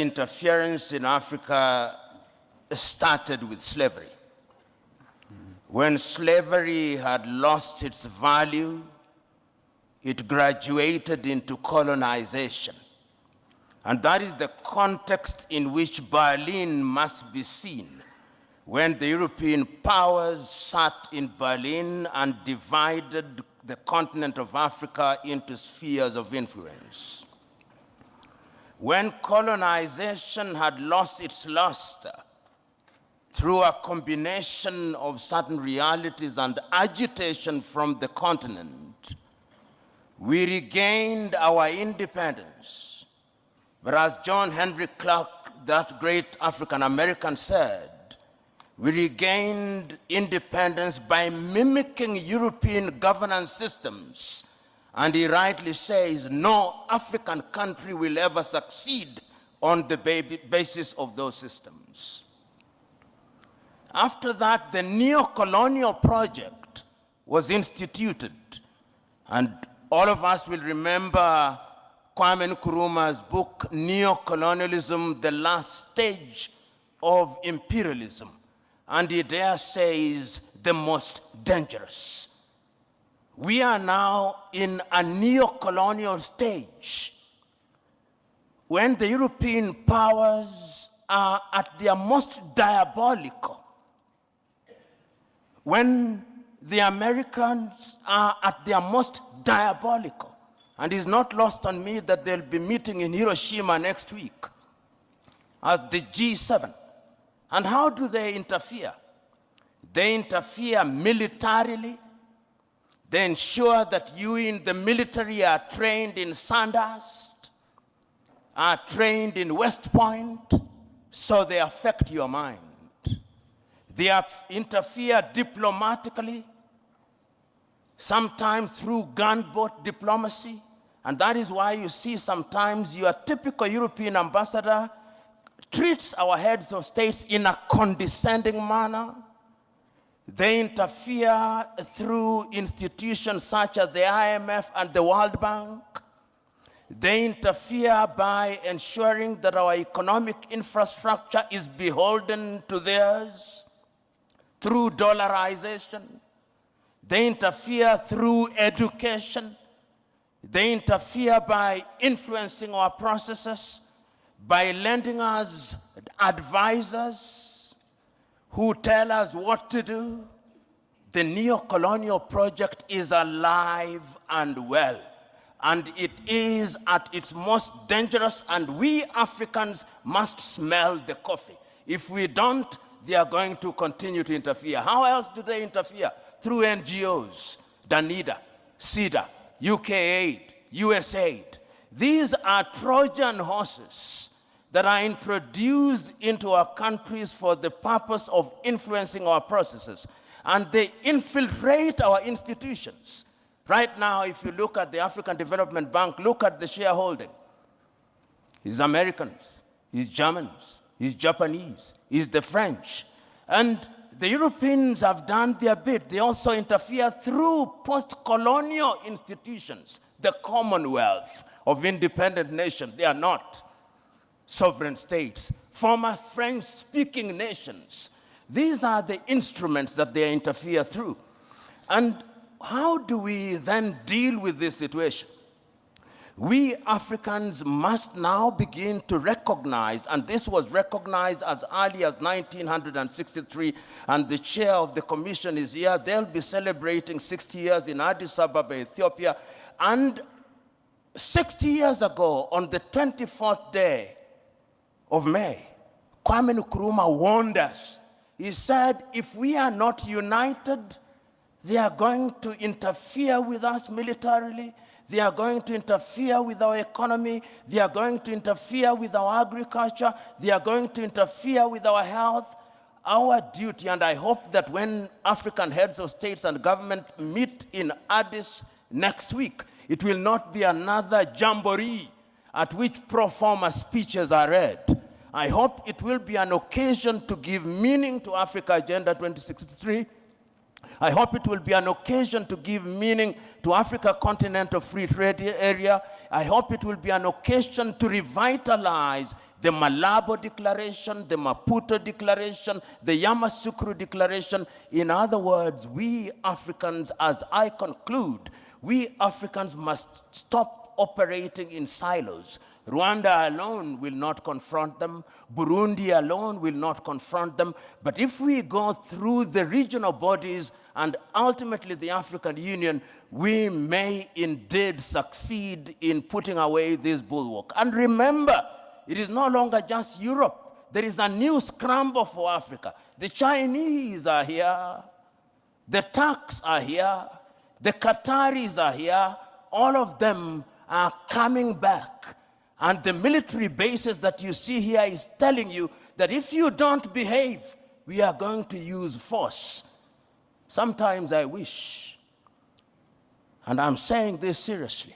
Interference in Africa started with slavery. When slavery had lost its value, it graduated into colonization. And that is the context in which Berlin must be seen, when the European powers sat in Berlin and divided the continent of Africa into spheres of influence. When colonization had lost its luster through a combination of certain realities and agitation from the continent, we regained our independence. But as John Henry Clark, that great African-American, said, we regained independence by mimicking European governance systems. And he rightly says, no African country will ever succeed on the basis of those systems. After that, the neo-colonial project was instituted. And all of us will remember Kwame Nkrumah's book, Neo-Colonialism, the Last Stage of Imperialism. And he there says, the most dangerous. We are now in a neo-colonial stage when the European powers are at their most diabolical, when the Americans are at their most diabolical. And it's not lost on me that they'll be meeting in Hiroshima next week as the G7. And how do they interfere? They interfere militarily. They ensure that you in the military are trained in Sandhurst, are trained in West Point, so they affect your mind. They interfere diplomatically, sometimes through gunboat diplomacy, and that is why you see sometimes your typical European ambassador treats our heads of states in a condescending manner. They interfere through institutions such as the IMF and the World Bank. They interfere by ensuring that our economic infrastructure is beholden to theirs through dollarization. They interfere through education. They interfere by influencing our processes, by lending us advisors who tell us what to do. The neo-colonial project is alive and well, and it is at its most dangerous, and we Africans must smell the coffee. If we don't, they are going to continue to interfere. How else do they interfere? Through NGOs, Danida, CEDA, UK Aid, USAID. These are Trojan horses that are introduced into our countries for the purpose of influencing our processes. And they infiltrate our institutions. Right now, if you look at the African Development Bank, look at the shareholding. It's Americans, it's Germans, it's Japanese, it's the French. And the Europeans have done their bit. They also interfere through post-colonial institutions, the Commonwealth of independent nations. They are not sovereign states, former French-speaking nations. These are the instruments that they interfere through. And how do we then deal with this situation? We Africans must now begin to recognize, and this was recognized as early as 1963, and the chair of the commission is here. They'll be celebrating 60 years in Addis Ababa, Ethiopia. And 60 years ago, on the 24th day of May, Kwame Nkrumah warned us. He said, if we are not united, they are going to interfere with us militarily. They are going to interfere with our economy. They are going to interfere with our agriculture. They are going to interfere with our health. Our duty, and I hope that when African heads of states and government meet in Addis next week, it will not be another jamboree at which pro forma speeches are read. I hope it will be an occasion to give meaning to Africa Agenda 2063. I hope it will be an occasion to give meaning to Africa Continental Free Trade Area. I hope it will be an occasion to revitalize the Malabo Declaration, the Maputo Declaration, the Yamoussoukro Declaration. In other words, we Africans, as I conclude, we Africans must stop operating in silos. Rwanda alone will not confront them. Burundi alone will not confront them. But if we go through the regional bodies and ultimately the African Union, we may indeed succeed in putting away this bulwark. And remember, it is no longer just Europe. There is a new scramble for Africa. The Chinese are here. The Turks are here. The Qataris are here. All of them are coming back. And the military bases that you see here is telling you that if you don't behave, we are going to use force. Sometimes I wish, and I'm saying this seriously,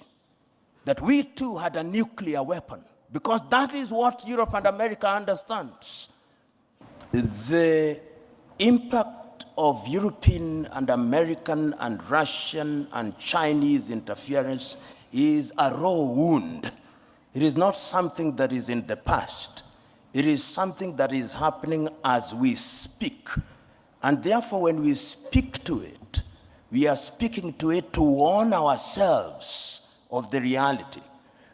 that we too had a nuclear weapon, because that is what Europe and America understands. The impact of European and American and Russian and Chinese interference is a raw wound. It is not something that is in the past. It is something that is happening as we speak. And therefore, when we speak to it, we are speaking to it to warn ourselves of the reality.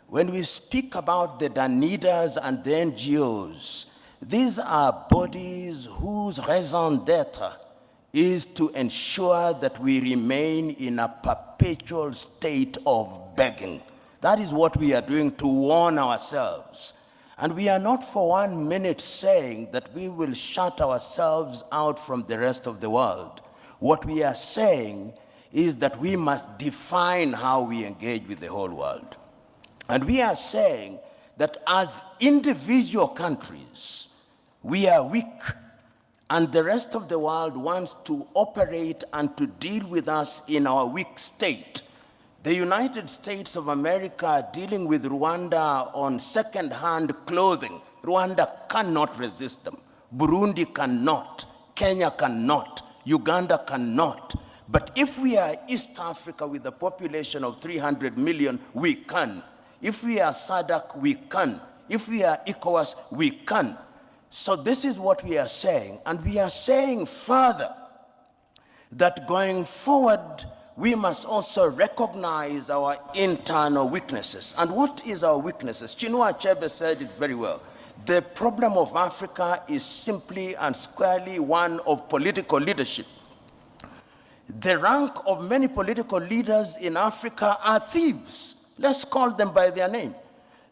When we speak about the Danidas and the NGOs, these are bodies whose raison d'etre is to ensure that we remain in a perpetual state of begging. That is what we are doing to warn ourselves. And we are not for 1 minute saying that we will shut ourselves out from the rest of the world. What we are saying is that we must define how we engage with the whole world. And we are saying that as individual countries, we are weak, and the rest of the world wants to operate and to deal with us in our weak state. The United States of America are dealing with Rwanda on second-hand clothing. Rwanda cannot resist them. Burundi cannot. Kenya cannot. Uganda cannot. But if we are East Africa with a population of 300 million, we can. If we are SADC, we can. If we are ECOWAS, we can. So this is what we are saying. And we are saying further that going forward, we must also recognize our internal weaknesses. And what is our weaknesses? Chinua Achebe said it very well. The problem of Africa is simply and squarely one of political leadership. The rank of many political leaders in Africa are thieves. Let's call them by their name.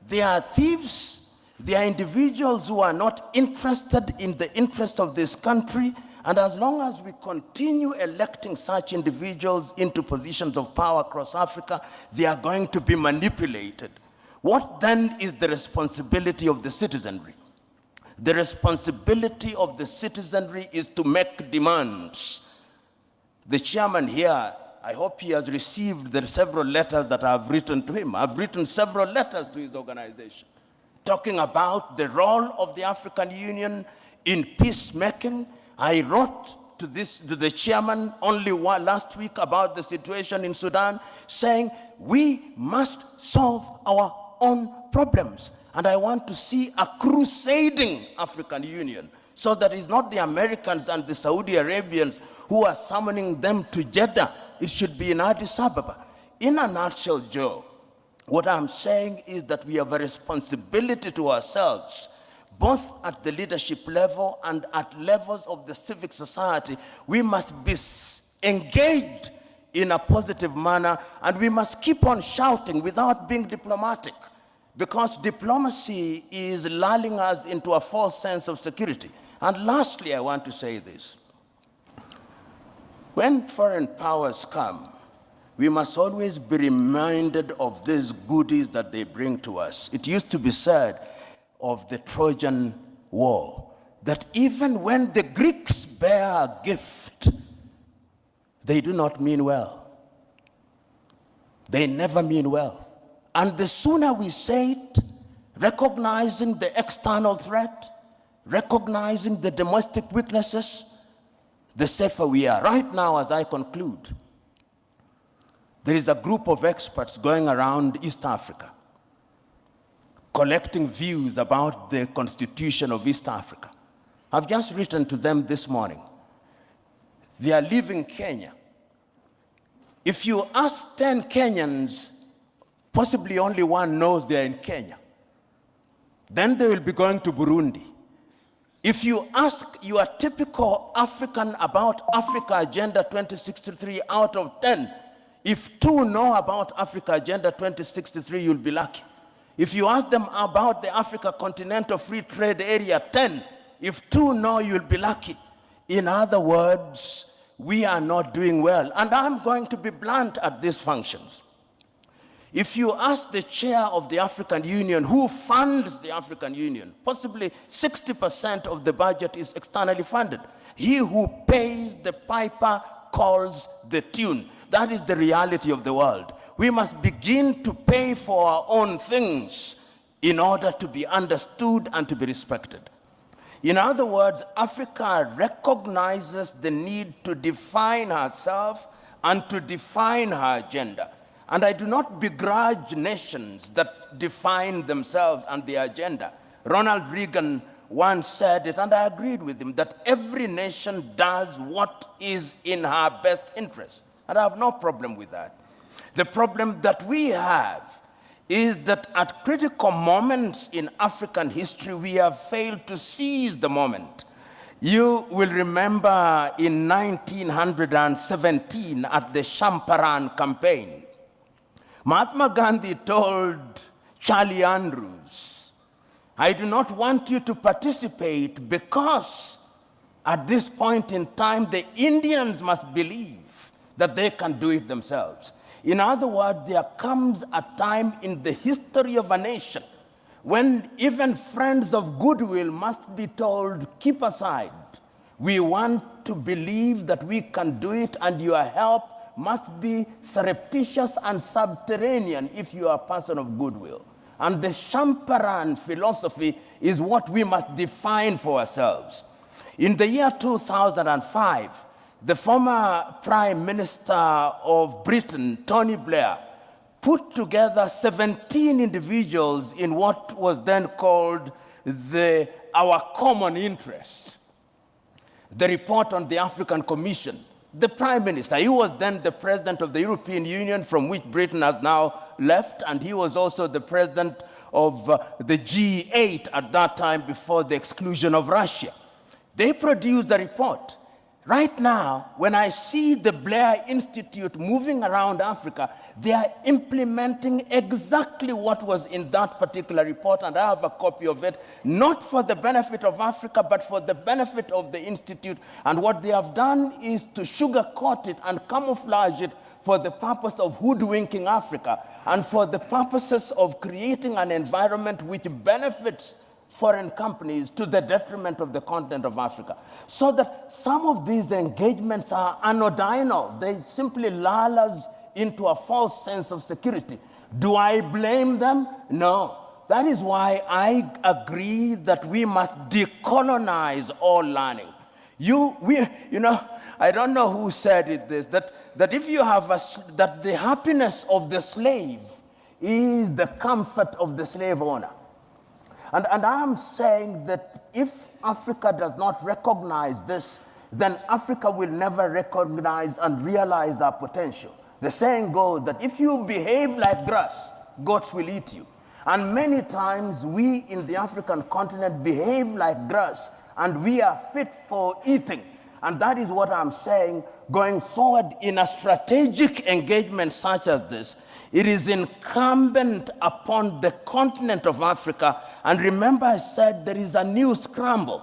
They are thieves. They are individuals who are not interested in the interest of this country. And as long as we continue electing such individuals into positions of power across Africa, they are going to be manipulated. What then is the responsibility of the citizenry? The responsibility of the citizenry is to make demands. The chairman here, I hope he has received the several letters that I have written to him. I've written several letters to his organization, talking about the role of the African Union in peacemaking. I wrote to the chairman only last week about the situation in Sudan, saying we must solve our own problems. And I want to see a crusading African Union, so that it's not the Americans and the Saudi Arabians who are summoning them to Jeddah. It should be in Addis Ababa. In a nutshell, Joe, what I'm saying is that we have a responsibility to ourselves, both at the leadership level and at levels of the civic society. We must be engaged in a positive manner, and we must keep on shouting without being diplomatic, because diplomacy is lulling us into a false sense of security. And lastly, I want to say this. When foreign powers come, we must always be reminded of these goodies that they bring to us. It used to be said of the Trojan War that even when the Greeks bear a gift, they do not mean well. They never mean well. And the sooner we say it, recognizing the external threat, recognizing the domestic weaknesses, the safer we are. Right now, as I conclude, there is a group of experts going around East Africa collecting views about the constitution of East Africa. I've just written to them this morning. They are leaving Kenya. If you ask 10 Kenyans, possibly only one knows they're in Kenya. Then they will be going to Burundi. If you ask your typical African about Africa Agenda 2063 out of 10, if 2 know about Africa Agenda 2063, you'll be lucky. If you ask them about the Africa Continental Free Trade Area 10, if 2 know, you'll be lucky. In other words, we are not doing well. And I'm going to be blunt at these functions. If you ask the chair of the African Union who funds the African Union, possibly 60% of the budget is externally funded. He who pays the piper calls the tune. That is the reality of the world. We must begin to pay for our own things in order to be understood and to be respected. In other words, Africa recognizes the need to define herself and to define her agenda. And I do not begrudge nations that define themselves and their agenda. Ronald Reagan once said it, and I agreed with him, that every nation does what is in her best interest. And I have no problem with that. The problem that we have is that at critical moments in African history, we have failed to seize the moment. You will remember in 1917 at the Champaran campaign, Mahatma Gandhi told Charlie Andrews, I do not want you to participate because at this point in time, the Indians must believe that they can do it themselves. In other words, there comes a time in the history of a nation when even friends of goodwill must be told, keep aside. We want to believe that we can do it, and your help must be surreptitious and subterranean if you are a person of goodwill. And the Champaran philosophy is what we must define for ourselves. In the year 2005, the former Prime Minister of Britain, Tony Blair, put together 17 individuals in what was then called Our Common Interest, the report on the African Commission. The Prime Minister, he was then the President of the European Union, from which Britain has now left, and he was also the President of the G8 at that time before the exclusion of Russia. They produced a report. Right now, when I see the Blair Institute moving around Africa, they are implementing exactly what was in that particular report, and I have a copy of it, not for the benefit of Africa, but for the benefit of the Institute. And what they have done is to sugarcoat it and camouflage it for the purpose of hoodwinking Africa and for the purposes of creating an environment which benefits foreign companies to the detriment of the continent of Africa. So that some of these engagements are anodinal. They simply lull us into a false sense of security. Do I blame them? No. That is why I agree that we must decolonize all learning. I don't know who said it this, that if you have that the happiness of the slave is the comfort of the slave owner. And I'm saying that if Africa does not recognize this, then Africa will never recognize and realize our potential. The saying goes that if you behave like grass, goats will eat you. And many times we in the African continent behave like grass, and we are fit for eating. And that is what I'm saying, going forward in a strategic engagement such as this, it is incumbent upon the continent of Africa, and remember I said there is a new scramble.